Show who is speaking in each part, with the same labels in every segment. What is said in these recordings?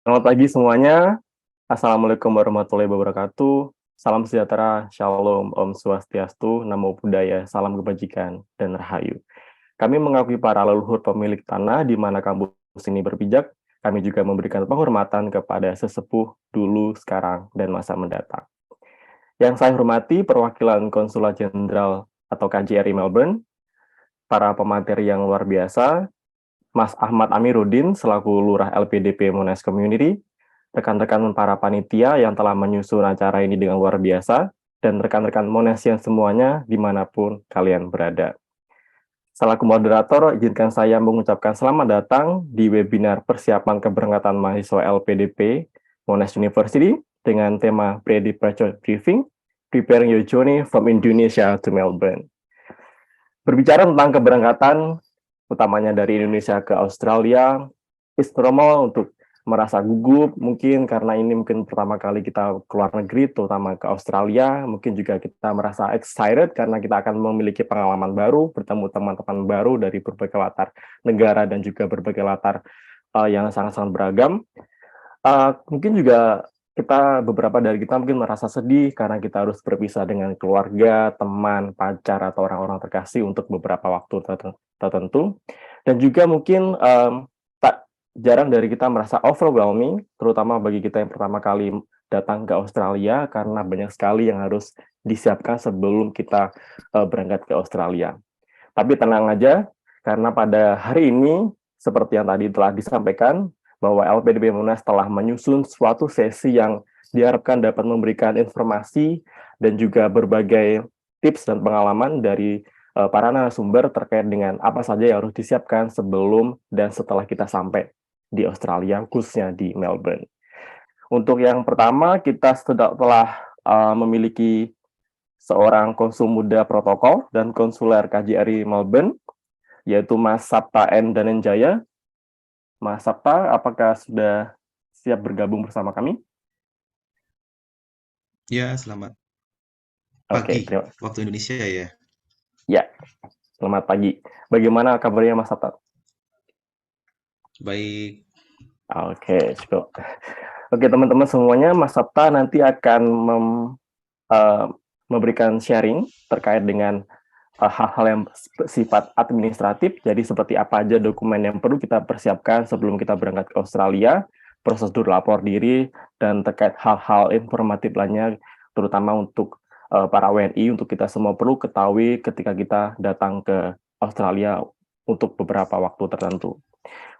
Speaker 1: Selamat pagi semuanya. Assalamualaikum warahmatullahi wabarakatuh. Salam sejahtera, Shalom, Om Swastiastu, Namo Buddhaya, Salam Kebajikan, dan Rahayu. Kami mengakui para leluhur pemilik tanah di mana kampus ini berpijak. Kami juga memberikan penghormatan kepada sesepuh dulu, sekarang, dan masa mendatang. Yang saya hormati perwakilan Konsulat Jenderal atau KJRI Melbourne, para pemateri yang luar biasa, Mas Ahmad Amiruddin selaku Lurah LPDP Monash Community, rekan-rekan para panitia yang telah menyusun acara ini dengan luar biasa, dan rekan-rekan Monashian semuanya dimanapun kalian berada. Selaku moderator, izinkan saya mengucapkan selamat datang di webinar persiapan keberangkatan mahasiswa LPDP Monash University dengan tema Pre-Departure Briefing, Preparing Your Journey from Indonesia to Melbourne. Berbicara tentang keberangkatan, utamanya dari Indonesia ke Australia, it's normal untuk merasa gugup, mungkin karena ini mungkin pertama kali kita keluar negeri, terutama ke Australia, mungkin juga kita merasa excited karena kita akan memiliki pengalaman baru, bertemu teman-teman baru dari berbagai latar negara dan juga berbagai latar yang sangat-sangat beragam. Mungkin juga beberapa dari kita mungkin merasa sedih karena kita harus berpisah dengan keluarga, teman, pacar, atau orang-orang terkasih untuk beberapa waktu tertentu. Dan juga mungkin tak jarang dari kita merasa overwhelming, terutama bagi kita yang pertama kali datang ke Australia, karena banyak sekali yang harus disiapkan sebelum kita berangkat ke Australia. Tapi tenang aja, karena pada hari ini, seperti yang tadi telah disampaikan, bahwa LPDP Monash telah menyusun suatu sesi yang diharapkan dapat memberikan informasi dan juga berbagai tips dan pengalaman dari para narasumber terkait dengan apa saja yang harus disiapkan sebelum dan setelah kita sampai di Australia, khususnya di Melbourne. Untuk yang pertama, kita telah memiliki seorang konsul muda protokol dan konsuler KJRI Melbourne, yaitu Mas Sapta N. Dananjaya. Mas Sapta, apakah sudah siap bergabung bersama kami?
Speaker 2: Ya, selamat
Speaker 1: Oke,
Speaker 2: pagi waktu Indonesia ya.
Speaker 1: ya, selamat pagi. Bagaimana kabarnya Mas Sapta?
Speaker 2: Baik,
Speaker 1: Oke, cukup. Oke, teman-teman semuanya, Mas Sapta nanti akan uh, memberikan sharing terkait dengan hal-hal yang sifat administratif, jadi seperti apa aja dokumen yang perlu kita persiapkan sebelum kita berangkat ke Australia, prosedur lapor diri, dan terkait hal-hal informatif lainnya, terutama untuk para WNI, untuk kita semua perlu ketahui ketika kita datang ke Australia untuk beberapa waktu tertentu.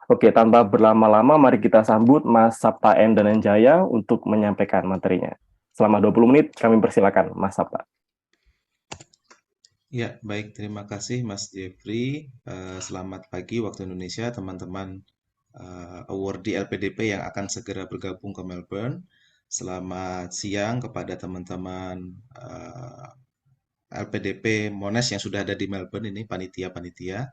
Speaker 1: Oke, tanpa berlama-lama, mari kita sambut Mas Sapta N. Dananjaya untuk menyampaikan materinya. Selama 20 menit, kami persilakan Mas Sapta.
Speaker 2: ya baik. Terima kasih Mas Jeffrey. Selamat pagi waktu Indonesia, teman-teman awardee LPDP yang akan segera bergabung ke Melbourne. Selamat siang kepada teman-teman LPDP Monash yang sudah ada di Melbourne ini, panitia-panitia.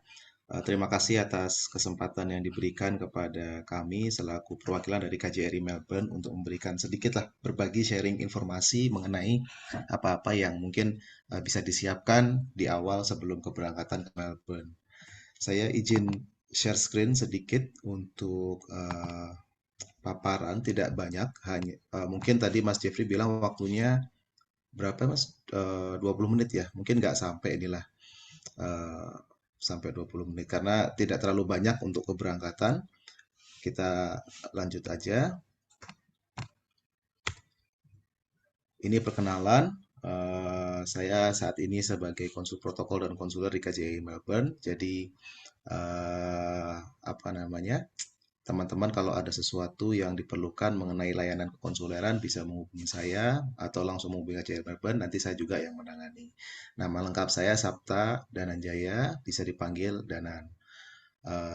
Speaker 2: Terima kasih atas kesempatan yang diberikan kepada kami selaku perwakilan dari KJRI Melbourne untuk memberikan sedikitlah berbagi sharing informasi mengenai apa-apa yang mungkin bisa disiapkan di awal sebelum keberangkatan ke Melbourne. Saya izin share screen sedikit untuk paparan, tidak banyak, hanya mungkin tadi Mas Jeffrey bilang waktunya berapa Mas? 20 menit ya, mungkin nggak sampai inilah eh, sampai 20 menit karena tidak terlalu banyak untuk keberangkatan. Kita lanjut aja. Ini perkenalan. Saya saat ini sebagai konsul protokol dan konsuler di KJRI Melbourne. Jadi apa namanya? Teman-teman kalau ada sesuatu yang diperlukan mengenai layanan kekonsuleran bisa menghubungi saya atau langsung menghubungi KJRI Melbourne. Nanti saya juga yang menangani. Nama lengkap saya Sapta Dananjaya, bisa dipanggil Danan.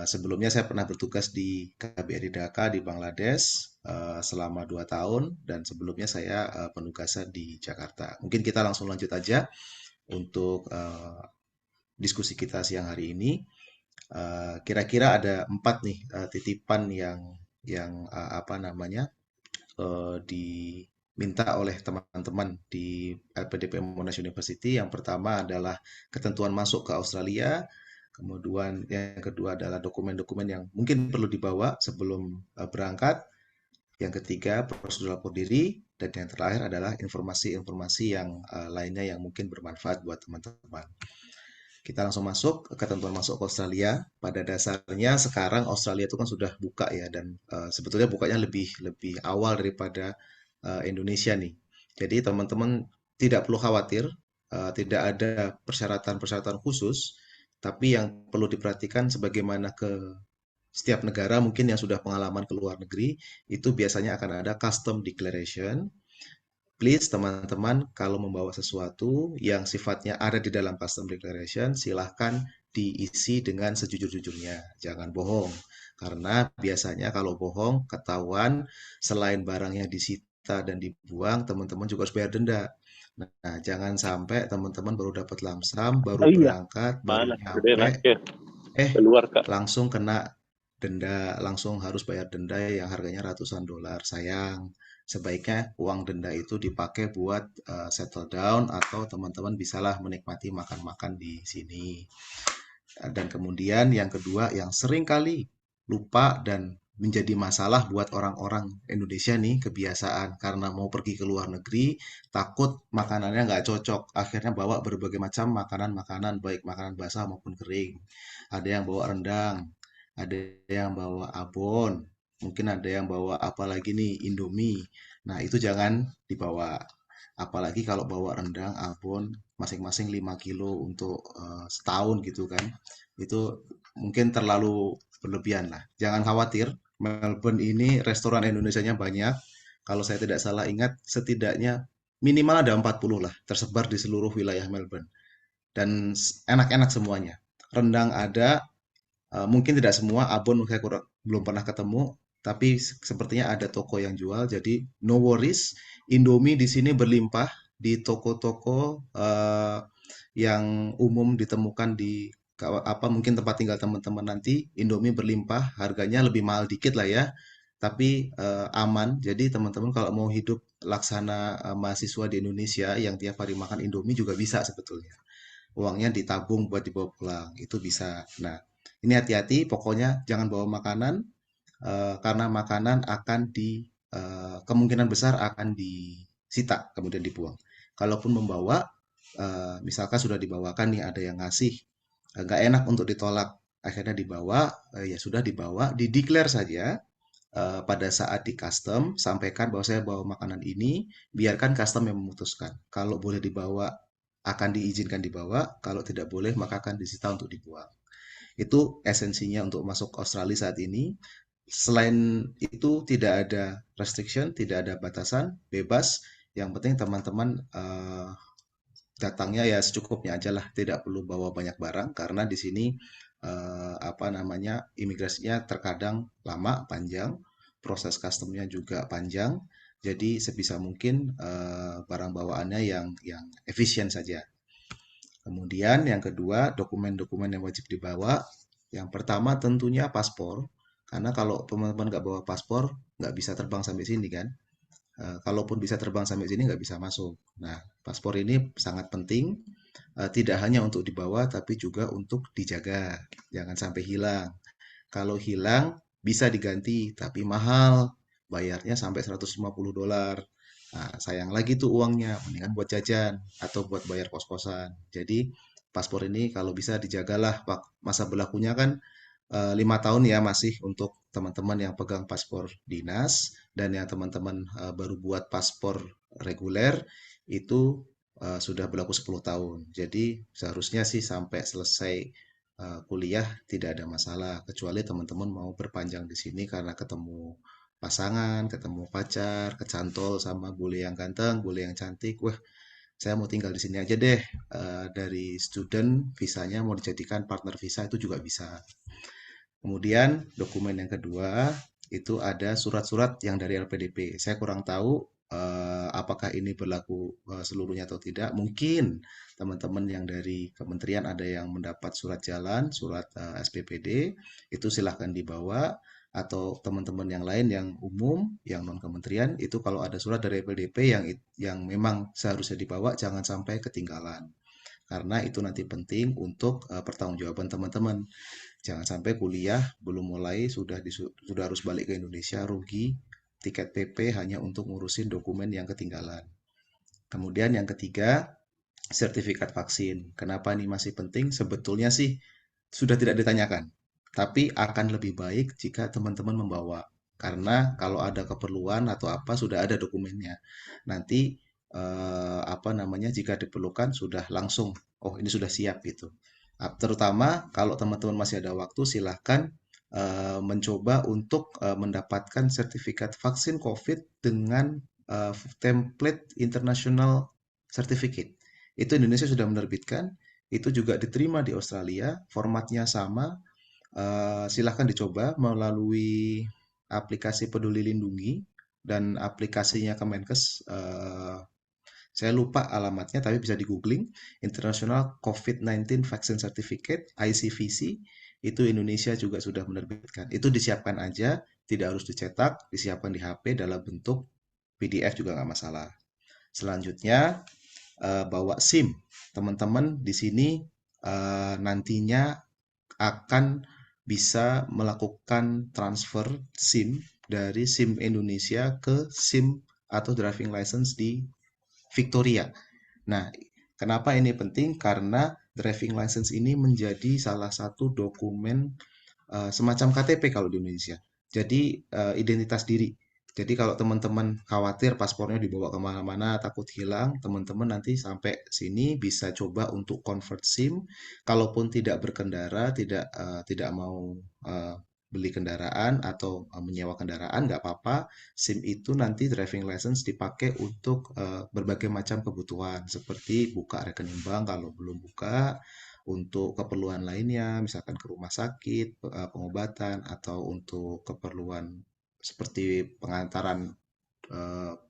Speaker 2: Sebelumnya saya pernah bertugas di KBRI Dhaka di Bangladesh selama 2 tahun dan sebelumnya saya penugasan di Jakarta. Mungkin kita langsung lanjut aja untuk diskusi kita siang hari ini. Kira-kira ada 4 nih titipan yang apa namanya diminta oleh teman-teman di LPDP Monash University. Yang pertama adalah ketentuan masuk ke Australia. Kemudian yang kedua adalah dokumen-dokumen yang mungkin perlu dibawa sebelum berangkat. yang ketiga prosedur lapor diri, dan yang terakhir adalah informasi-informasi yang lainnya yang mungkin bermanfaat buat teman-teman. Kita langsung masuk ke ketentuan masuk ke Australia. Pada dasarnya sekarang Australia itu kan sudah buka ya, dan sebetulnya bukanya lebih lebih awal daripada Indonesia nih. Jadi teman-teman tidak perlu khawatir, tidak ada persyaratan-persyaratan khusus, tapi yang perlu diperhatikan sebagaimana ke setiap negara mungkin yang sudah pengalaman ke luar negeri, itu biasanya akan ada custom declaration. Please teman-teman, kalau membawa sesuatu yang sifatnya ada di dalam custom declaration, silahkan diisi dengan sejujur-jujurnya. Jangan bohong. Karena biasanya kalau bohong, ketahuan selain barangnya disita dan dibuang, teman-teman juga harus bayar denda. Nah, jangan sampai teman-teman baru dapat lamsam, baru
Speaker 3: Oh iya,
Speaker 2: berangkat, baru
Speaker 3: mana gede
Speaker 2: nyampe,
Speaker 3: naiknya
Speaker 2: eh
Speaker 3: keluar Kak.
Speaker 2: langsung kena denda, langsung harus bayar denda yang harganya ratusan dolar. Sayang, sebaiknya uang denda itu dipakai buat settle down atau teman-teman bisalah menikmati makan-makan di sini. Dan kemudian yang kedua yang sering kali lupa dan menjadi masalah buat orang-orang Indonesia nih kebiasaan karena mau pergi ke luar negeri takut makanannya nggak cocok akhirnya bawa berbagai macam makanan-makanan baik makanan basah maupun kering, ada yang bawa rendang, ada yang bawa abon, mungkin ada yang bawa apa lagi nih Indomie. Nah itu jangan dibawa, apalagi kalau bawa rendang abon masing-masing 5 kilo untuk setahun gitu kan, itu mungkin terlalu berlebihan lah. Jangan khawatir, Melbourne ini restoran Indonesianya banyak. Kalau saya tidak salah ingat, setidaknya minimal ada 40 lah, tersebar di seluruh wilayah Melbourne. Dan enak-enak semuanya. Rendang ada, mungkin tidak semua, abon saya belum pernah ketemu, tapi sepertinya ada toko yang jual, jadi no worries. Indomie di sini berlimpah di toko-toko yang umum ditemukan di apa mungkin tempat tinggal teman-teman nanti. Indomie berlimpah, harganya lebih mahal dikit lah ya, tapi aman. Jadi teman-teman kalau mau hidup laksana mahasiswa di Indonesia yang tiap hari makan Indomie juga bisa sebetulnya. Uangnya ditabung buat dibawa pulang, itu bisa. Nah, ini hati-hati, pokoknya jangan bawa makanan, karena makanan akan kemungkinan besar akan disita, kemudian dibuang. Kalaupun membawa, misalkan sudah dibawakan nih, ada yang ngasih, nggak enak untuk ditolak, akhirnya dibawa, ya sudah dibawa, dideklar saja, pada saat di custom, sampaikan bahwa saya bawa makanan ini, biarkan custom yang memutuskan. Kalau boleh dibawa, akan diizinkan dibawa, kalau tidak boleh, maka akan disita untuk dibuang. Itu esensinya untuk masuk Australia saat ini. Selain itu, tidak ada restriction, tidak ada batasan, bebas. Yang penting teman-teman datangnya ya secukupnya aja lah, tidak perlu bawa banyak barang karena di sini apa namanya imigrasinya terkadang lama, panjang, proses customnya juga panjang. Jadi sebisa mungkin barang bawaannya yang efisien saja. Kemudian yang kedua, dokumen-dokumen yang wajib dibawa. Yang pertama tentunya paspor, karena kalau teman-teman nggak bawa paspor, nggak bisa terbang sampai sini kan. Kalaupun bisa terbang sampai sini nggak bisa masuk. Nah, paspor ini sangat penting, tidak hanya untuk dibawa, tapi juga untuk dijaga. Jangan sampai hilang. Kalau hilang, bisa diganti, tapi mahal. Bayarnya sampai 150 dolar. Nah, sayang lagi tuh uangnya, mendingan buat jajan atau buat bayar kos-kosan. Jadi, paspor ini kalau bisa dijagalah. Masa berlakunya kan 5 tahun ya masih untuk teman-teman yang pegang paspor dinas, dan yang teman-teman baru buat paspor reguler itu sudah berlaku 10 tahun. Jadi seharusnya sih sampai selesai kuliah tidak ada masalah, kecuali teman-teman mau berpanjang di sini karena ketemu pasangan, ketemu pacar, kecantol sama bule yang ganteng, bule yang cantik. Wah, saya mau tinggal di sini aja deh. Dari student visanya mau dijadikan partner visa itu juga bisa. Kemudian dokumen yang kedua itu ada surat-surat yang dari LPDP. Saya kurang tahu apakah ini berlaku seluruhnya atau tidak. Mungkin teman-teman yang dari kementerian ada yang mendapat surat jalan, surat SPPD, itu silahkan dibawa. Atau teman-teman yang lain yang umum, yang non kementerian, itu kalau ada surat dari LPDP yang memang seharusnya dibawa, jangan sampai ketinggalan. Karena itu nanti penting untuk pertanggungjawaban teman-teman. Jangan sampai kuliah belum mulai sudah harus balik ke Indonesia rugi, tiket PP hanya untuk ngurusin dokumen yang ketinggalan. Kemudian yang ketiga, sertifikat vaksin. Kenapa ini masih penting? Sebetulnya sih sudah tidak ditanyakan, tapi akan lebih baik jika teman-teman membawa. Karena kalau ada keperluan atau apa sudah ada dokumennya. Nanti apa namanya jika diperlukan sudah langsung, oh ini sudah siap gitu. Terutama kalau teman-teman masih ada waktu, silahkan mencoba untuk mendapatkan sertifikat vaksin COVID dengan eh, template international certificate. Itu Indonesia sudah menerbitkan, itu juga diterima di Australia, formatnya sama. Silahkan dicoba melalui aplikasi Peduli Lindungi dan aplikasinya Kemenkes. Saya lupa alamatnya, tapi bisa di googling. International COVID-19 Vaccine Certificate, ICVC, itu Indonesia juga sudah menerbitkan. Itu disiapkan aja, tidak harus dicetak, disiapkan di HP dalam bentuk PDF juga nggak masalah. Selanjutnya, bawa SIM. Teman-teman di sini nantinya akan bisa melakukan transfer SIM dari SIM Indonesia ke SIM atau driving license di Victoria. Nah, kenapa ini penting? Karena driving license ini menjadi salah satu dokumen semacam KTP kalau di Indonesia. Jadi identitas diri. Jadi kalau teman-teman khawatir paspornya dibawa kemana-mana, takut hilang, teman-teman nanti sampai sini bisa coba untuk convert SIM. Kalaupun tidak berkendara, tidak mau eh, beli kendaraan atau menyewa kendaraan, nggak apa-apa. SIM itu nanti driving license dipakai untuk berbagai macam kebutuhan, seperti buka rekening bank kalau belum buka, untuk keperluan lainnya, misalkan ke rumah sakit, pengobatan, atau untuk keperluan seperti pengantaran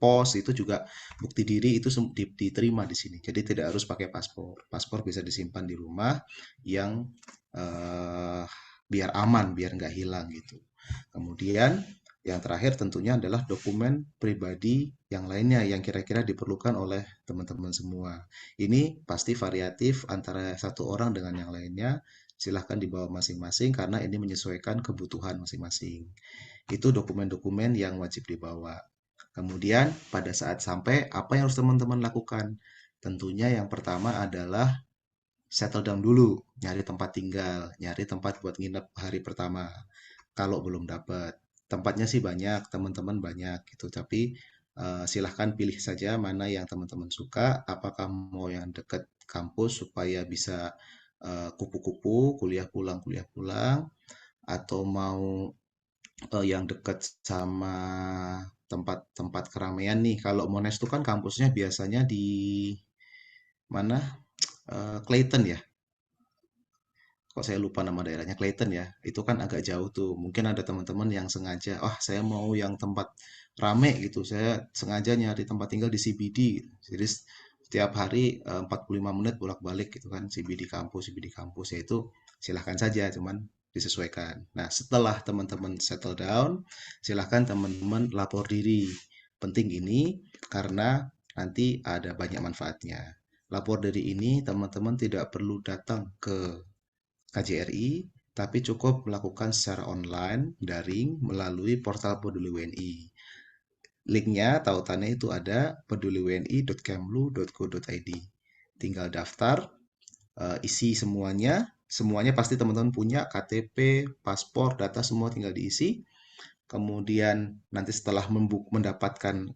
Speaker 2: pos itu juga bukti diri itu diterima di sini. Jadi tidak harus pakai paspor. Paspor bisa disimpan di rumah yang eh, biar aman, biar nggak hilang gitu. Kemudian yang terakhir tentunya adalah dokumen pribadi yang lainnya yang kira-kira diperlukan oleh teman-teman semua. Ini pasti variatif antara satu orang dengan yang lainnya. Silahkan dibawa masing-masing karena ini menyesuaikan kebutuhan masing-masing. Itu dokumen-dokumen yang wajib dibawa. Kemudian pada saat sampai, apa yang harus teman-teman lakukan? Tentunya yang pertama adalah settle down dulu, nyari tempat tinggal, nyari tempat buat nginep hari pertama. Kalau belum dapat, tempatnya sih banyak, teman-teman banyak gitu, tapi silahkan pilih saja mana yang teman-teman suka. Apakah mau yang dekat kampus supaya bisa kupu-kupu, kuliah pulang, atau mau yang dekat sama tempat-tempat keramaian nih. Kalau Monash itu kan kampusnya biasanya di mana? Clayton ya. Kok saya lupa nama daerahnya Clayton ya. Itu kan agak jauh tuh. Mungkin ada teman-teman yang sengaja, oh saya mau yang tempat rame gitu. Saya sengaja nyari tempat tinggal di CBD. Jadi setiap hari 45 menit bolak-balik gitu kan CBD kampus, CBD kampus ya itu silahkan saja, cuman disesuaikan. Nah, setelah teman-teman settle down, silahkan teman-teman lapor diri. Penting ini karena nanti ada banyak manfaatnya. Lapor diri ini teman-teman tidak perlu datang ke KJRI, tapi cukup melakukan secara online, daring, melalui portal Peduli WNI. Linknya, tautannya itu ada peduliwni.kemlu.go.id. Tinggal daftar, isi semuanya. Semuanya pasti teman-teman punya, KTP, paspor, data semua tinggal diisi. Kemudian nanti setelah mendapatkan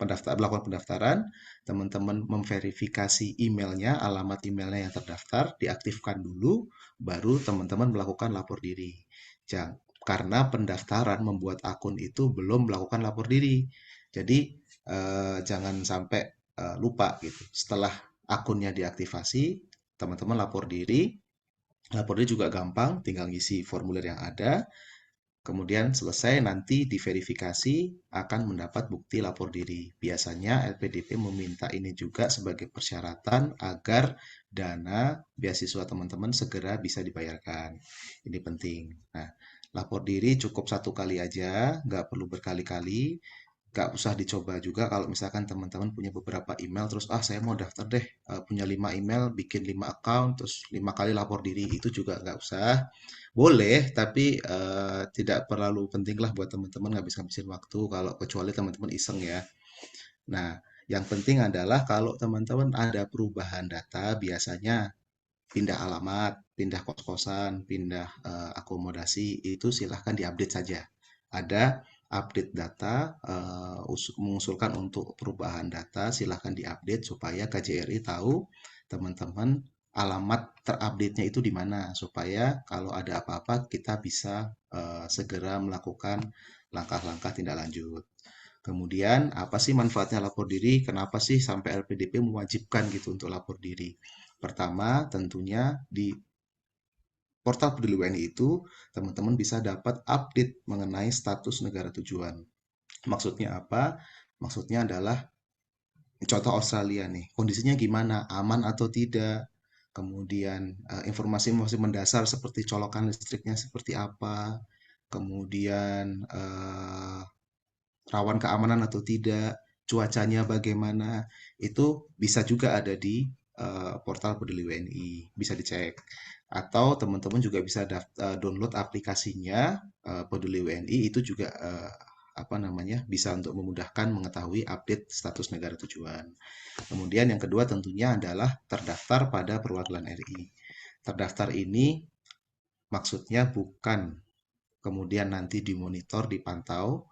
Speaker 2: melakukan pendaftaran, teman-teman memverifikasi emailnya, alamat emailnya yang terdaftar, diaktifkan dulu, baru teman-teman melakukan lapor diri. Karena pendaftaran membuat akun itu belum melakukan lapor diri. Jadi jangan sampai lupa gitu. Setelah akunnya diaktifasi, teman-teman lapor diri. Lapor diri juga gampang, tinggal ngisi formulir yang ada. Kemudian selesai nanti diverifikasi akan mendapat bukti lapor diri. Biasanya LPDP meminta ini juga sebagai persyaratan agar dana beasiswa teman-teman segera bisa dibayarkan. Ini penting. Nah, lapor diri cukup satu kali aja, nggak perlu berkali-kali. Nggak usah dicoba juga kalau misalkan teman-teman punya beberapa email terus saya mau daftar deh punya 5 email bikin 5 account terus 5 kali lapor diri itu juga nggak usah. Boleh, tapi tidak terlalu penting lah buat teman-teman ngabis-ngabisin waktu kalau kecuali teman-teman iseng ya. Nah, yang penting adalah kalau teman-teman ada perubahan data, biasanya pindah alamat, pindah kos-kosan, pindah akomodasi, itu silahkan diupdate saja. Ada update data, mengusulkan untuk perubahan data, silahkan diupdate supaya KJRI tahu teman-teman alamat terupdate-nya itu di mana, supaya kalau ada apa-apa kita bisa segera melakukan langkah-langkah tindak lanjut. Kemudian, apa sih manfaatnya lapor diri? Kenapa sih sampai LPDP mewajibkan gitu untuk lapor diri? Pertama, tentunya di portal Peduli WNI itu teman-teman bisa dapat update mengenai status negara tujuan. Maksudnya apa? Maksudnya adalah contoh Australia nih, kondisinya gimana? Aman atau tidak? Kemudian informasi-informasi mendasar seperti colokan listriknya seperti apa? Kemudian rawan keamanan atau tidak, cuacanya bagaimana, itu bisa juga ada di portal Peduli WNI, bisa dicek. Atau teman-teman juga bisa download aplikasinya Peduli WNI, itu juga apa namanya bisa untuk memudahkan mengetahui update status negara tujuan. Kemudian yang kedua tentunya adalah terdaftar pada perwakilan RI. Terdaftar ini maksudnya bukan kemudian nanti dimonitor, dipantau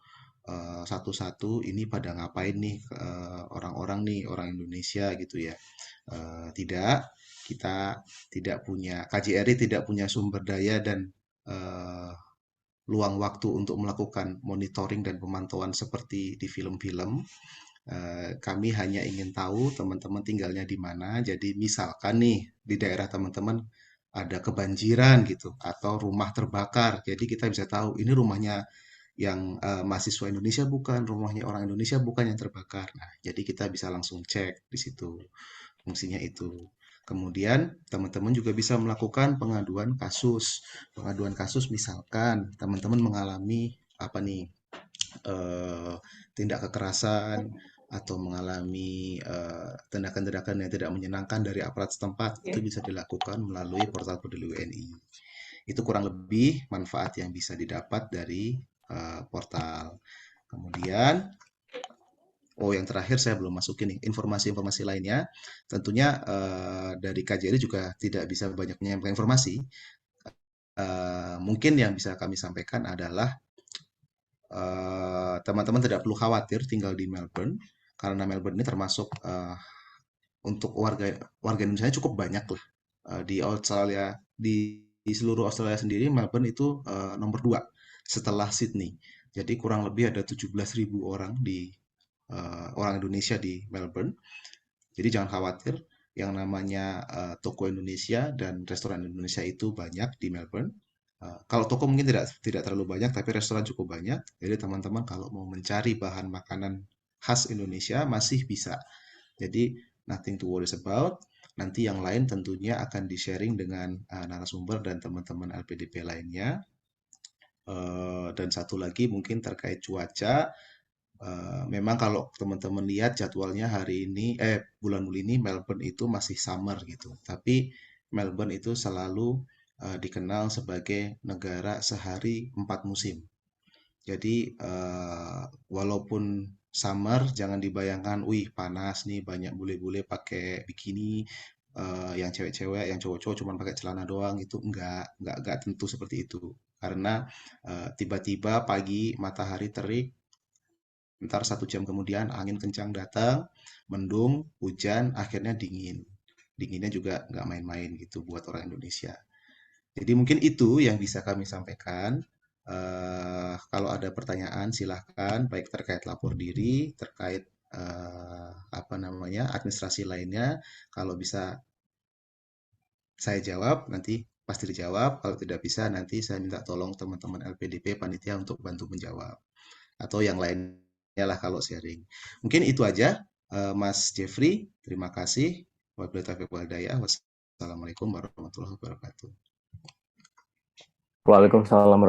Speaker 2: satu-satu ini pada ngapain nih orang-orang nih orang Indonesia gitu ya. Tidak, kita tidak punya KJRI tidak punya sumber daya dan eh, luang waktu untuk melakukan monitoring dan pemantauan seperti di film-film. Kami hanya ingin tahu teman-teman tinggalnya di mana. Jadi misalkan nih di daerah teman-teman ada kebanjiran gitu atau rumah terbakar. Jadi kita bisa tahu ini rumahnya yang mahasiswa Indonesia bukan, rumahnya orang Indonesia bukan yang terbakar. Nah, jadi kita bisa langsung cek di situ. Fungsinya itu. Kemudian teman-teman juga bisa melakukan pengaduan kasus. Pengaduan kasus misalkan teman-teman mengalami apa nih eh, tindak kekerasan atau mengalami tindakan-tindakan yang tidak menyenangkan dari aparat setempat, itu bisa dilakukan melalui portal Peduli WNI. Itu kurang lebih manfaat yang bisa didapat dari portal. Kemudian, oh yang terakhir saya belum masukin nih informasi-informasi lainnya. Tentunya dari KJRI juga tidak bisa banyak menyampaikan informasi. Mungkin yang bisa kami sampaikan adalah teman-teman tidak perlu khawatir tinggal di Melbourne karena Melbourne ini termasuk untuk warga warga Indonesia cukup banyak lah. Di Australia di seluruh Australia sendiri Melbourne itu nomor 2 setelah Sydney. Jadi kurang lebih ada 17.000 orang di orang Indonesia di Melbourne. Jadi jangan khawatir, yang namanya toko Indonesia dan restoran Indonesia itu banyak di Melbourne. Kalau toko mungkin tidak terlalu banyak, tapi restoran cukup banyak. Jadi teman-teman kalau mau mencari bahan makanan khas Indonesia masih bisa. Jadi nothing to worry about. Nanti yang lain tentunya akan di-sharing dengan narasumber dan teman-teman LPDP lainnya. Dan satu lagi mungkin terkait cuaca. Memang kalau teman-teman lihat jadwalnya hari ini, bulan ini Melbourne itu masih summer gitu. Tapi Melbourne itu selalu dikenal sebagai negara sehari 4 musim. Jadi walaupun summer, jangan dibayangkan, wih panas nih banyak bule-bule pakai bikini, yang cewek-cewek, yang cowok-cowok cuma pakai celana doang itu enggak tentu seperti itu. Karena tiba-tiba pagi matahari terik, ntar 1 jam kemudian angin kencang datang, mendung, hujan, akhirnya dingin. Dinginnya juga nggak main-main gitu buat orang Indonesia. Jadi mungkin itu yang bisa kami sampaikan. Kalau ada pertanyaan silahkan, baik terkait lapor diri, terkait apa namanya administrasi lainnya. Kalau bisa saya jawab, nanti pasti dijawab. Kalau tidak bisa, nanti saya minta tolong teman-teman LPDP panitia untuk bantu menjawab. Atau yang lainnya lah kalau sharing. Mungkin itu aja, Mas Jeffrey. Terima kasih. Wabillahi taufiq wal hidayah. Wassalamualaikum warahmatullahi wabarakatuh.
Speaker 1: Waalaikumsalam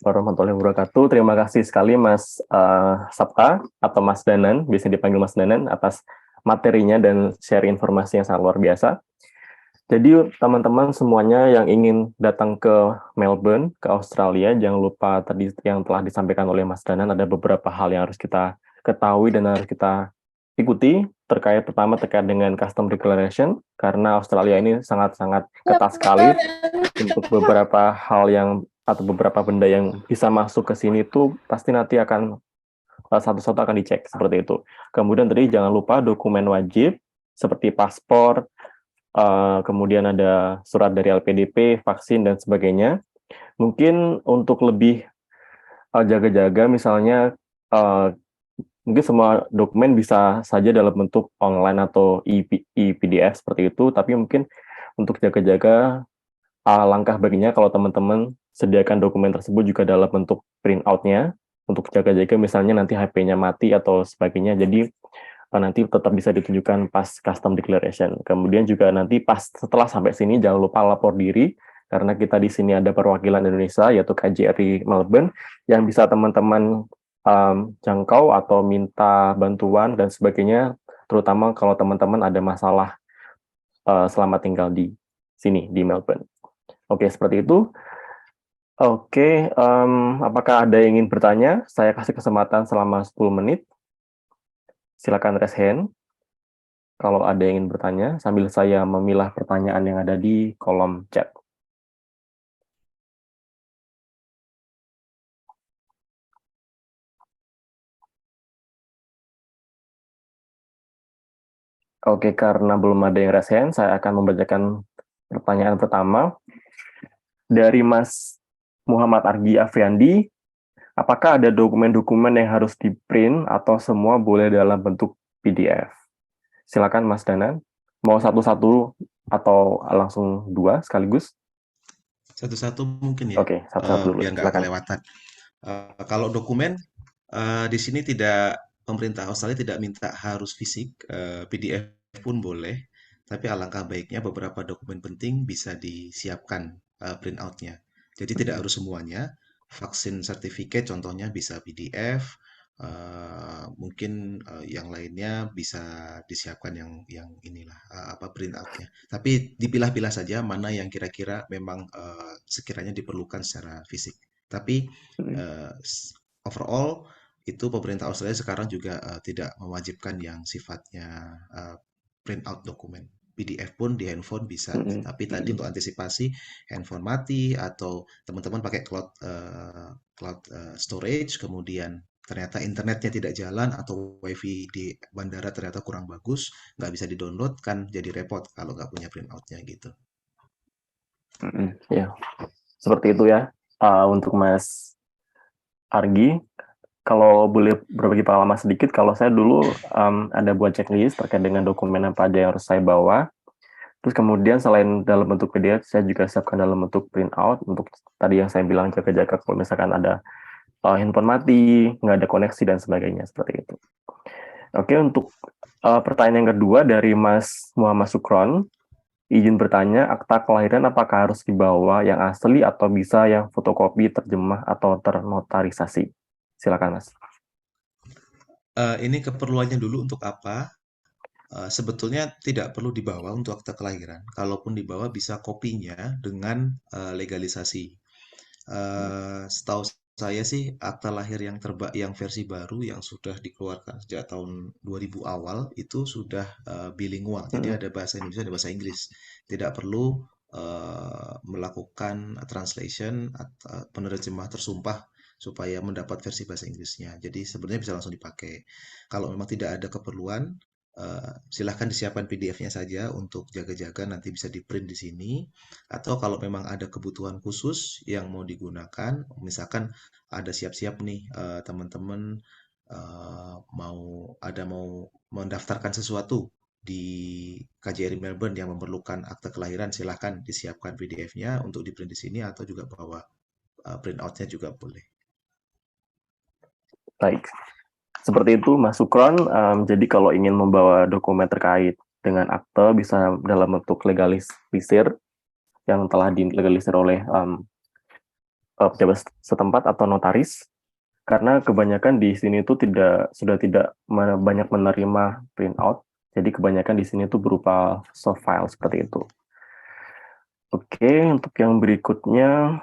Speaker 1: warahmatullahi wabarakatuh. Terima kasih sekali Mas Sapta atau Mas Danan, bisa dipanggil Mas Danan, atas materinya dan share informasi yang sangat luar biasa. Jadi teman-teman semuanya yang ingin datang ke Melbourne, ke Australia, jangan lupa tadi yang telah disampaikan oleh Mas Danan, ada beberapa hal yang harus kita ketahui dan harus kita ikuti. Pertama terkait dengan custom declaration, karena Australia ini sangat-sangat ketat sekali untuk beberapa hal yang atau beberapa benda yang bisa masuk ke sini itu pasti nanti akan satu-satu akan dicek seperti itu. Kemudian tadi jangan lupa dokumen wajib seperti paspor, kemudian ada surat dari LPDP, vaksin, dan sebagainya. Mungkin untuk lebih jaga-jaga, misalnya mungkin semua dokumen bisa saja dalam bentuk online atau e-PDF seperti itu, tapi mungkin untuk jaga-jaga, langkah baiknya kalau teman-teman sediakan dokumen tersebut juga dalam bentuk print out-nya, untuk jaga-jaga misalnya nanti HP-nya mati atau sebagainya, jadi nanti tetap bisa ditunjukkan pas custom declaration. Kemudian juga nanti pas setelah sampai sini jangan lupa lapor diri karena kita di sini ada perwakilan Indonesia yaitu KJRI Melbourne yang bisa teman-teman jangkau atau minta bantuan dan sebagainya, terutama kalau teman-teman ada masalah selama tinggal di sini di Melbourne. Oke, seperti itu. Oke, apakah ada yang ingin bertanya? Saya kasih kesempatan selama 10 menit. Silakan raise hand kalau ada yang ingin bertanya, sambil saya memilah pertanyaan yang ada di kolom chat. Oke, karena belum ada yang raise hand, saya akan membacakan pertanyaan pertama. Dari Mas Muhammad Argi Afriandi, apakah ada dokumen-dokumen yang harus di-print atau semua boleh dalam bentuk PDF? Silakan Mas Danan, mau satu-satu atau langsung dua sekaligus?
Speaker 2: Satu-satu mungkin ya,
Speaker 1: Oke, satu-satu dulu,
Speaker 2: biar nggak
Speaker 1: silakan.
Speaker 2: kelewatan. Kalau dokumen, di sini pemerintah Australia tidak minta harus fisik, PDF pun boleh, tapi alangkah baiknya beberapa dokumen penting bisa disiapkan print out-nya. Jadi tidak harus semuanya. Vaksin sertifikat contohnya bisa PDF, mungkin yang lainnya bisa disiapkan yang inilah apa print out-nya. Tapi dipilah-pilah saja mana yang kira-kira memang sekiranya diperlukan secara fisik. Tapi eh, overall itu pemerintah Australia sekarang juga tidak mewajibkan yang sifatnya print out dokumen. PDF pun di handphone bisa. Tapi tadi untuk antisipasi handphone mati atau teman-teman pakai cloud storage, kemudian ternyata internetnya tidak jalan atau wifi di bandara ternyata kurang bagus, nggak bisa di-download kan jadi repot kalau nggak punya print out-nya gitu.
Speaker 1: Ya, seperti itu ya. Untuk Mas Argi, kalau boleh berbagi pengalaman sedikit, kalau saya dulu ada buat checklist terkait dengan dokumen apa aja yang harus saya bawa. Terus kemudian selain dalam bentuk PDF, saya juga siapkan dalam bentuk print out untuk tadi yang saya bilang jaga-jaga kalau misalkan ada handphone mati, nggak ada koneksi dan sebagainya seperti itu. Oke, untuk pertanyaan yang kedua dari Mas Muhammad Sukron, izin bertanya, akta kelahiran apakah harus dibawa yang asli atau bisa yang fotokopi, terjemah, atau ternotarisasi? Silakan, Mas.
Speaker 2: Ini keperluannya dulu untuk apa? Sebetulnya tidak perlu dibawa untuk akta kelahiran. Kalaupun dibawa bisa kopinya dengan legalisasi. Setahu saya sih akta lahir yang versi baru yang sudah dikeluarkan sejak tahun 2000 awal itu sudah bilingual. Jadi ada bahasa Indonesia, ada bahasa Inggris. Tidak perlu melakukan translation atau penerjemah tersumpah supaya mendapat versi bahasa Inggrisnya. Jadi sebenarnya bisa langsung dipakai. Kalau memang tidak ada keperluan, silahkan disiapkan PDF-nya saja untuk jaga-jaga nanti bisa di-print di sini. Atau kalau memang ada kebutuhan khusus yang mau digunakan, misalkan ada siap-siap nih teman-teman mau mendaftarkan sesuatu di KJRI Melbourne yang memerlukan akte kelahiran, silahkan disiapkan PDF-nya untuk di-print di sini atau juga bawa print out-nya juga boleh.
Speaker 1: Baik. Seperti itu, Mas Sukron. Jadi kalau ingin membawa dokumen terkait dengan akte bisa dalam bentuk legalisir yang telah dilegalisir oleh pejabat setempat atau notaris. Karena kebanyakan di sini itu sudah tidak banyak menerima print out. Jadi kebanyakan di sini itu berupa soft file seperti itu. Oke, untuk yang berikutnya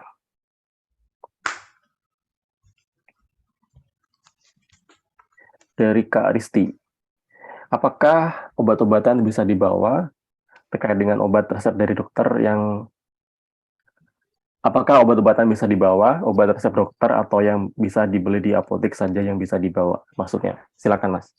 Speaker 1: dari Kak Risti. Apakah obat-obatan bisa dibawa terkait dengan obat resep dari dokter yang apakah obat-obatan bisa dibawa, obat resep dokter atau yang bisa dibeli di apotek saja yang bisa dibawa? Maksudnya, silakan Mas.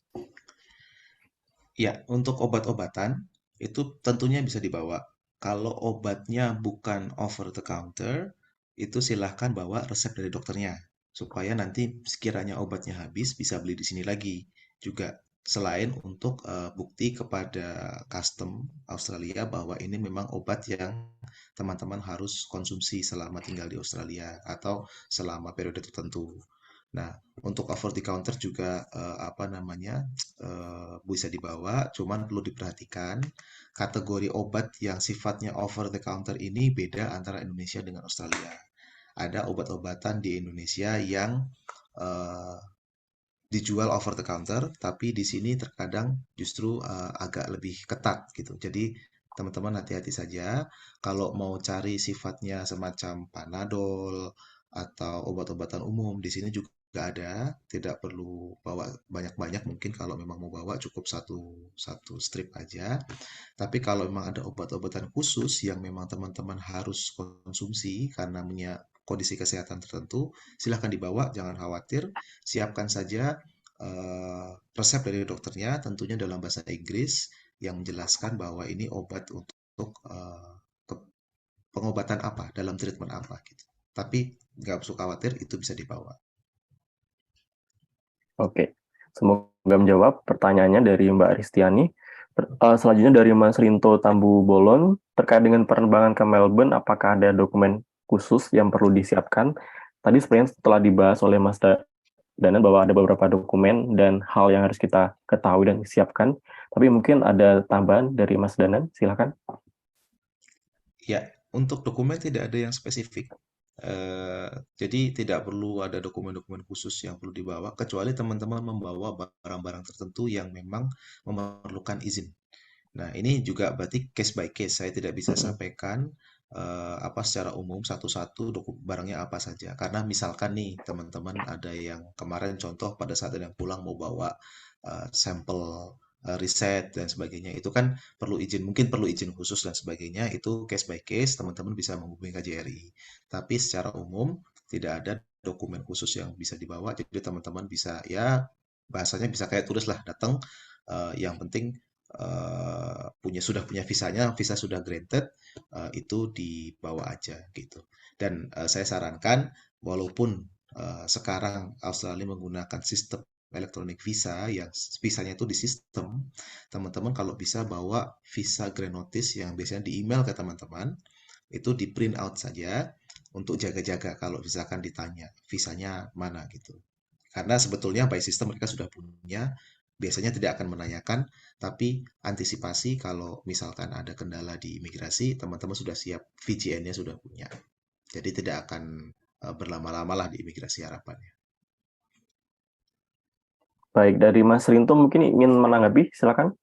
Speaker 2: Ya, untuk obat-obatan itu tentunya bisa dibawa. Kalau obatnya bukan over the counter, itu silahkan bawa resep dari dokternya. Supaya nanti sekiranya obatnya habis, bisa beli di sini lagi juga. Selain untuk bukti kepada custom Australia bahwa ini memang obat yang teman-teman harus konsumsi selama tinggal di Australia atau selama periode tertentu. Nah, untuk over the counter juga apa namanya bisa dibawa, cuman perlu diperhatikan kategori obat yang sifatnya over the counter ini beda antara Indonesia dengan Australia. Ada obat-obatan di Indonesia yang eh, dijual over the counter, tapi di sini terkadang justru agak lebih ketat gitu. Jadi teman-teman hati-hati saja kalau mau cari sifatnya semacam Panadol atau obat-obatan umum di sini juga ada, tidak perlu bawa banyak-banyak mungkin kalau memang mau bawa cukup satu satu strip aja. Tapi kalau memang ada obat-obatan khusus yang memang teman-teman harus konsumsi karena punya kondisi kesehatan tertentu, silahkan dibawa, jangan khawatir. Siapkan saja resep dari dokternya, tentunya dalam bahasa Inggris yang menjelaskan bahwa ini obat untuk pengobatan apa, dalam treatment apa gitu. Tapi nggak usah khawatir, itu bisa dibawa.
Speaker 1: Oke, semoga menjawab pertanyaannya dari Mbak Ristiani. Selanjutnya dari Mas Rinto Tambu Bolon, terkait dengan penerbangan ke Melbourne, apakah ada dokumen khusus yang perlu disiapkan? Tadi sebenarnya setelah dibahas oleh Mas Danan bahwa ada beberapa dokumen dan hal yang harus kita ketahui dan siapkan. Tapi mungkin ada tambahan dari Mas Danan, silakan.
Speaker 2: Ya, untuk dokumen tidak ada yang spesifik. Jadi tidak perlu ada dokumen-dokumen khusus yang perlu dibawa, kecuali teman-teman membawa barang-barang tertentu yang memang memerlukan izin. Nah, ini juga berarti case by case. Saya tidak bisa sampaikan apa secara umum satu-satu barangnya apa saja. Karena misalkan nih teman-teman ada yang kemarin contoh pada saat ada yang pulang mau bawa sampel riset dan sebagainya. Itu kan perlu izin, mungkin perlu izin khusus dan sebagainya. Itu case by case, teman-teman bisa menghubungi KJRI. Tapi secara umum tidak ada dokumen khusus yang bisa dibawa. Jadi teman-teman bisa ya bahasanya bisa kayak tulis lah datang. Yang penting sudah punya visanya, visa sudah granted, itu dibawa aja gitu. Dan saya sarankan, walaupun sekarang Australia menggunakan sistem elektronik visa yang visanya itu di sistem, teman-teman kalau bisa bawa visa grand notice yang biasanya di email ke teman-teman, itu di print out saja untuk jaga-jaga kalau misalkan ditanya visanya mana gitu. Karena sebetulnya by system mereka sudah punya, biasanya tidak akan menanyakan, tapi antisipasi kalau misalkan ada kendala di imigrasi, teman-teman sudah siap, VGN-nya sudah punya. Jadi tidak akan berlama-lama lah di imigrasi harapannya.
Speaker 1: Baik, dari Mas Rinto mungkin ingin menanggapi, silakan.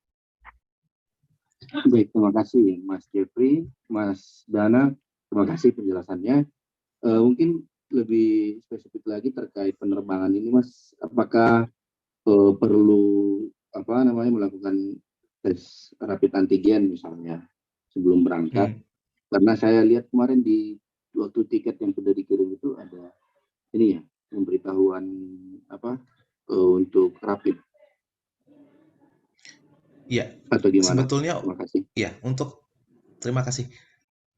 Speaker 3: Baik, terima kasih Mas Jeffrey, Mas Dana, terima kasih penjelasannya. Mungkin lebih spesifik lagi terkait penerbangan ini, Mas, apakah perlu apa namanya melakukan tes rapid antigen misalnya sebelum berangkat?
Speaker 2: Hmm.
Speaker 3: Karena saya lihat kemarin di waktu tiket yang sudah dikirim itu ada ini ya pemberitahuan apa untuk rapid
Speaker 2: Ya,
Speaker 3: atau gimana?
Speaker 2: sebetulnya
Speaker 3: Terima kasih.
Speaker 2: ya terima kasih.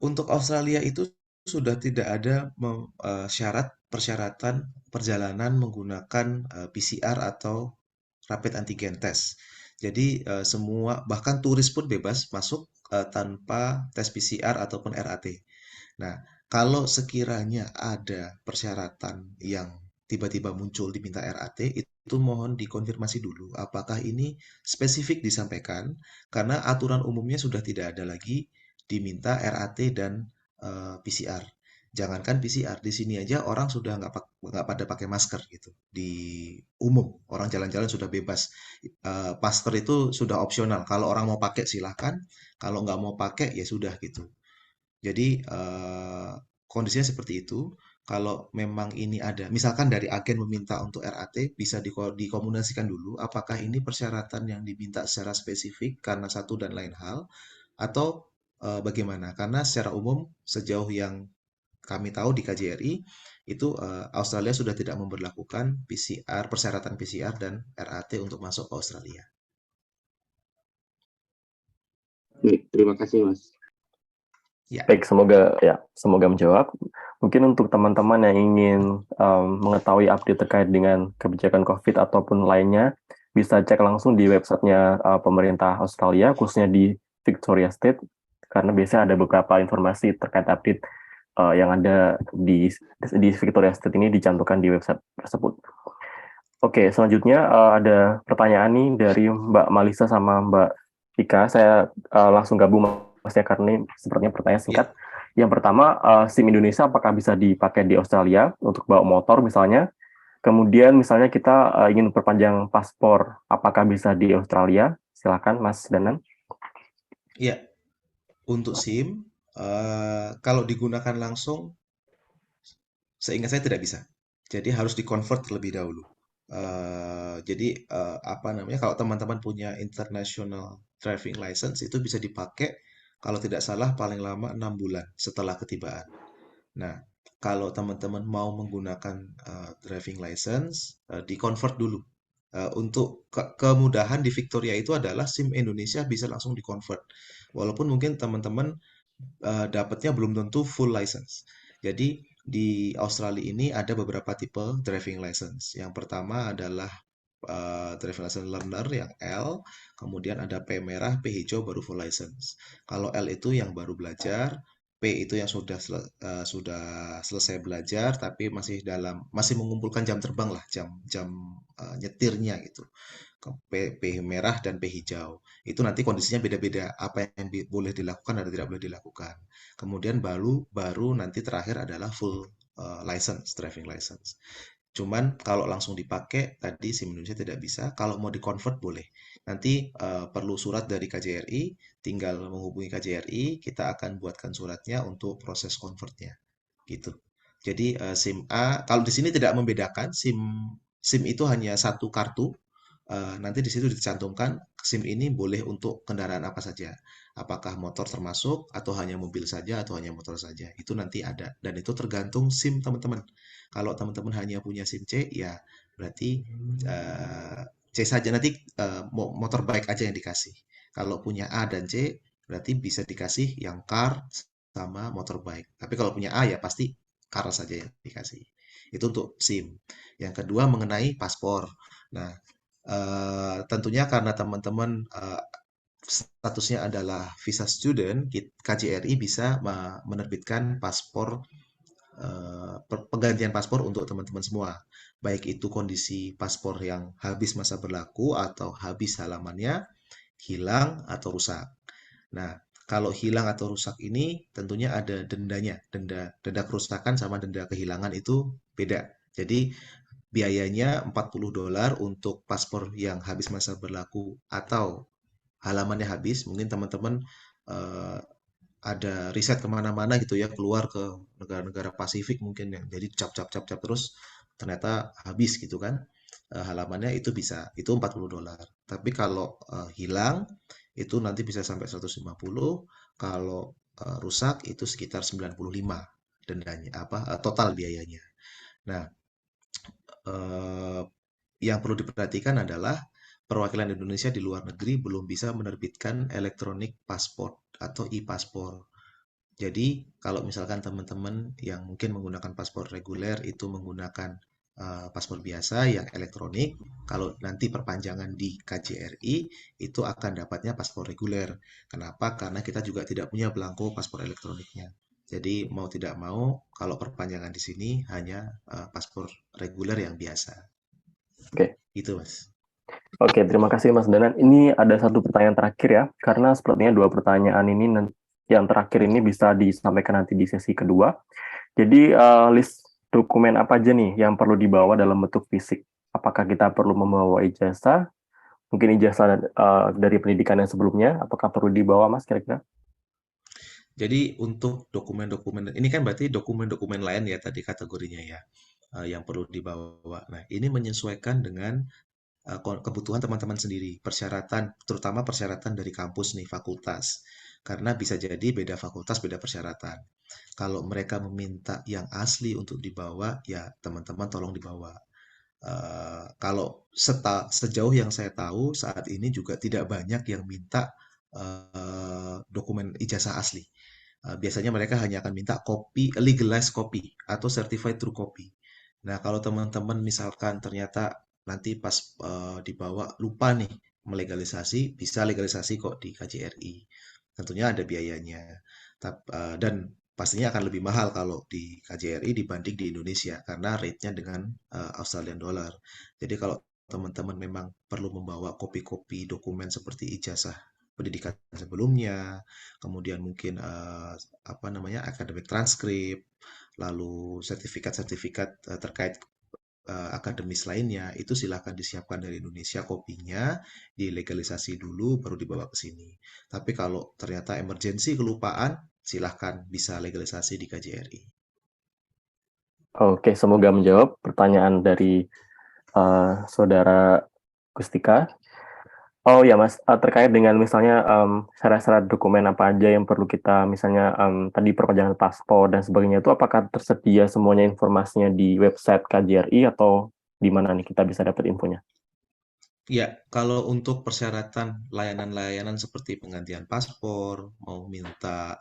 Speaker 2: Untuk Australia itu sudah tidak ada syarat persyaratan perjalanan menggunakan PCR atau rapid antigen test. Jadi semua bahkan turis pun bebas masuk tanpa tes PCR ataupun RAT. Nah, kalau sekiranya ada persyaratan yang tiba-tiba muncul diminta RAT, itu mohon dikonfirmasi dulu apakah ini spesifik disampaikan karena aturan umumnya sudah tidak ada lagi diminta RAT dan PCR. Jangankan PCR, di sini aja orang sudah nggak pada pakai masker gitu. Di umum, orang jalan-jalan sudah bebas. Masker itu sudah opsional. Kalau orang mau pakai silahkan, kalau nggak mau pakai ya sudah gitu. Jadi kondisinya seperti itu. Kalau memang ini ada, misalkan dari agen meminta untuk RAT, bisa dikomunikasikan dulu apakah ini persyaratan yang diminta secara spesifik karena satu dan lain hal, atau bagaimana? Karena secara umum sejauh yang kami tahu di KJRI itu Australia sudah tidak memberlakukan PCR, persyaratan PCR dan RAT untuk masuk ke Australia.
Speaker 3: Baik, terima kasih Mas.
Speaker 2: Ya,
Speaker 1: Baik, semoga menjawab. Mungkin untuk teman-teman yang ingin mengetahui update terkait dengan kebijakan COVID ataupun lainnya, bisa cek langsung di websitenya pemerintah Australia, khususnya di Victoria State, karena biasanya ada beberapa informasi terkait update yang ada di Victoria State ini dicantumkan di website tersebut. Oke, selanjutnya ada pertanyaan nih dari Mbak Malisa sama Mbak Ika. Saya langsung gabung Masnya karena ini sepertinya pertanyaan singkat. Yang pertama, SIM Indonesia apakah bisa dipakai di Australia untuk bawa motor misalnya? Kemudian misalnya kita ingin perpanjang paspor, apakah bisa di Australia? Silakan Mas Danan.
Speaker 2: ya. Untuk SIM, kalau digunakan langsung, seingat saya tidak bisa. Jadi harus dikonvert terlebih dahulu. Jadi apa namanya? Kalau teman-teman punya international driving license itu bisa dipakai kalau tidak salah paling lama 6 bulan setelah ketibaan. Nah, kalau teman-teman mau menggunakan driving license, di-convert dulu. Untuk kemudahan di Victoria itu adalah SIM Indonesia bisa langsung di-convert. Walaupun mungkin teman-teman dapatnya belum tentu full license. Jadi di Australia ini ada beberapa tipe driving license. Yang pertama adalah driving license learner yang L, kemudian ada P merah, P hijau baru full license. Kalau L itu yang baru belajar, P itu yang sudah selesai belajar tapi masih mengumpulkan jam terbang lah, jam nyetirnya gitu. P merah dan P hijau. Itu nanti kondisinya beda-beda, apa yang boleh dilakukan dan tidak boleh dilakukan. Kemudian baru nanti terakhir adalah full license, driving license. Cuman kalau langsung dipakai tadi SIM Indonesia tidak bisa. Kalau mau di-convert boleh. Nanti perlu surat dari KJRI, tinggal menghubungi KJRI, kita akan buatkan suratnya untuk proses convertnya. Gitu. Jadi SIM A, kalau di sini tidak membedakan SIM itu hanya satu kartu. Nanti di situ dicantumkan SIM ini boleh untuk kendaraan apa saja. Apakah motor termasuk atau hanya mobil saja atau hanya motor saja. Itu nanti ada dan itu tergantung SIM teman-teman. Kalau teman-teman hanya punya SIM C ya berarti C saja nanti motorbike aja yang dikasih. Kalau punya A dan C berarti bisa dikasih yang car sama motorbike. Tapi kalau punya A ya pasti car saja yang dikasih. Itu untuk SIM. Yang kedua mengenai paspor. Nah, tentunya karena teman-teman statusnya adalah visa student, KJRI bisa menerbitkan paspor penggantian paspor untuk teman-teman semua. Baik itu kondisi paspor yang habis masa berlaku atau habis halamannya, hilang atau rusak. Nah, kalau hilang atau rusak ini tentunya ada dendanya. Denda kerusakan sama denda kehilangan itu beda. Jadi biayanya $40 untuk paspor yang habis masa berlaku atau halamannya habis. Mungkin teman-teman eh, ada riset kemana-mana gitu ya, keluar ke negara-negara Pasifik mungkin yang jadi cap terus ternyata habis gitu kan. Halamannya itu bisa, itu $40. Tapi kalau hilang itu nanti bisa sampai 150. Kalau rusak itu sekitar 95 dendanya apa total biayanya. Nah, eh, yang perlu diperhatikan adalah perwakilan Indonesia di luar negeri belum bisa menerbitkan elektronik paspor atau e-paspor. Jadi, kalau misalkan teman-teman yang mungkin menggunakan paspor reguler itu menggunakan paspor biasa yang elektronik, kalau nanti perpanjangan di KJRI itu akan dapatnya paspor reguler. Kenapa? Karena kita juga tidak punya belangko paspor elektroniknya. Jadi mau tidak mau, kalau perpanjangan di sini hanya paspor reguler yang biasa.
Speaker 1: Oke.
Speaker 2: Itu, Mas.
Speaker 1: Oke, terima kasih Mas Danan. Ini ada satu pertanyaan terakhir ya, karena sepertinya dua pertanyaan ini yang terakhir ini bisa disampaikan nanti di sesi kedua. Jadi list dokumen apa aja nih yang perlu dibawa dalam bentuk fisik? Apakah kita perlu membawa ijazah? Mungkin ijazah dari pendidikan yang sebelumnya, apakah perlu dibawa Mas kira-kira?
Speaker 2: Jadi untuk dokumen-dokumen ini kan berarti dokumen-dokumen lain ya tadi kategorinya ya, yang perlu dibawa. Nah, ini menyesuaikan dengan kebutuhan teman-teman sendiri, persyaratan, terutama persyaratan dari kampus nih, fakultas. Karena bisa jadi beda fakultas, beda persyaratan. Kalau mereka meminta yang asli untuk dibawa, ya teman-teman tolong dibawa. Kalau sejauh yang saya tahu saat ini juga tidak banyak yang minta dokumen ijazah asli. Biasanya mereka hanya akan minta kopi, legalized copy atau certified true copy. Nah, kalau teman-teman misalkan ternyata nanti pas dibawa lupa nih melegalisasi, bisa legalisasi kok di KJRI. Tentunya ada biayanya. Dan pastinya akan lebih mahal kalau di KJRI dibanding di Indonesia karena rate-nya dengan Australian dollar. Jadi kalau teman-teman memang perlu membawa kopi-kopi dokumen seperti ijazah pendidikan sebelumnya, kemudian mungkin apa namanya academic transcript, lalu sertifikat-sertifikat terkait akademis lainnya, itu silakan disiapkan dari Indonesia kopinya, dilegalisasi dulu, baru dibawa ke sini. Tapi kalau ternyata emergensi kelupaan, silahkan bisa legalisasi di KJRI.
Speaker 1: Oke, semoga menjawab pertanyaan dari Saudara Gustika. Oh ya Mas, terkait dengan misalnya syarat-syarat dokumen apa aja yang perlu kita, misalnya tadi perpanjangan paspor dan sebagainya, itu apakah tersedia semuanya informasinya di website KJRI atau di mana nih kita bisa dapat infonya?
Speaker 2: Ya, kalau untuk persyaratan layanan-layanan seperti penggantian paspor, mau minta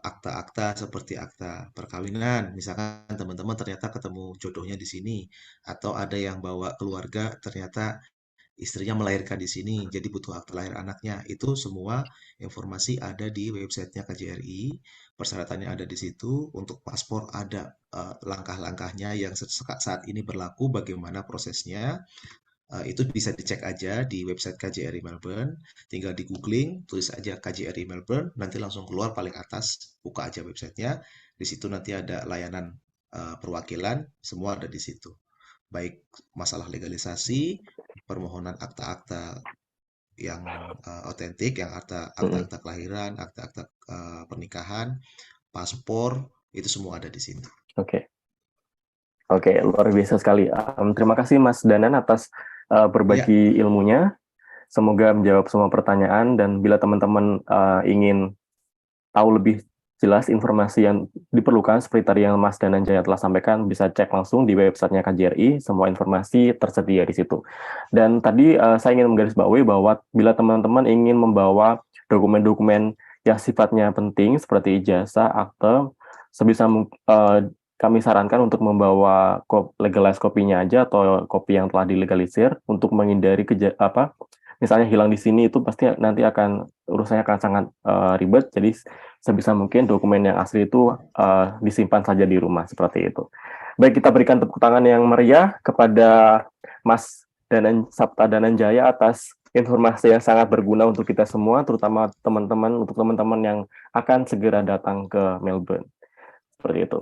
Speaker 2: akta-akta seperti akta perkawinan, misalkan teman-teman ternyata ketemu jodohnya di sini, atau ada yang bawa keluarga ternyata istrinya melahirkan di sini, jadi butuh akta lahir anaknya. Itu semua informasi ada di websitenya KJRI, persyaratannya ada di situ. Untuk paspor ada langkah-langkahnya yang saat ini berlaku, bagaimana prosesnya. Itu bisa dicek aja di website KJRI Melbourne, tinggal di googling, tulis aja KJRI Melbourne, nanti langsung keluar paling atas, buka aja websitenya, di situ nanti ada layanan perwakilan, semua ada di situ. Baik masalah legalisasi, permohonan akta-akta yang otentik, yang akta-akta kelahiran, akta-akta pernikahan, paspor, itu semua ada di sini.
Speaker 1: Oke. Oke, luar biasa sekali. Terima kasih Mas Danan atas berbagi ilmunya. Semoga menjawab semua pertanyaan, dan bila teman-teman ingin tahu lebih jelas informasi yang diperlukan seperti tadi yang Mas Danan Jaya telah sampaikan, bisa cek langsung di websitenya KJRI, semua informasi tersedia di situ. Dan tadi saya ingin menggarisbawahi bahwa bila teman-teman ingin membawa dokumen-dokumen yang sifatnya penting seperti ijazah, akte, sebisa kami sarankan untuk membawa legalized kopinya aja atau kopi yang telah dilegalisir untuk menghindari misalnya hilang di sini, itu pasti nanti urusannya akan sangat ribet. Jadi sebisa mungkin dokumen yang asli itu disimpan saja di rumah seperti itu. Baik, kita berikan tepuk tangan yang meriah kepada Mas Sapta Dananjaya atas informasi yang sangat berguna untuk kita semua, terutama teman-teman yang akan segera datang ke Melbourne. Seperti itu.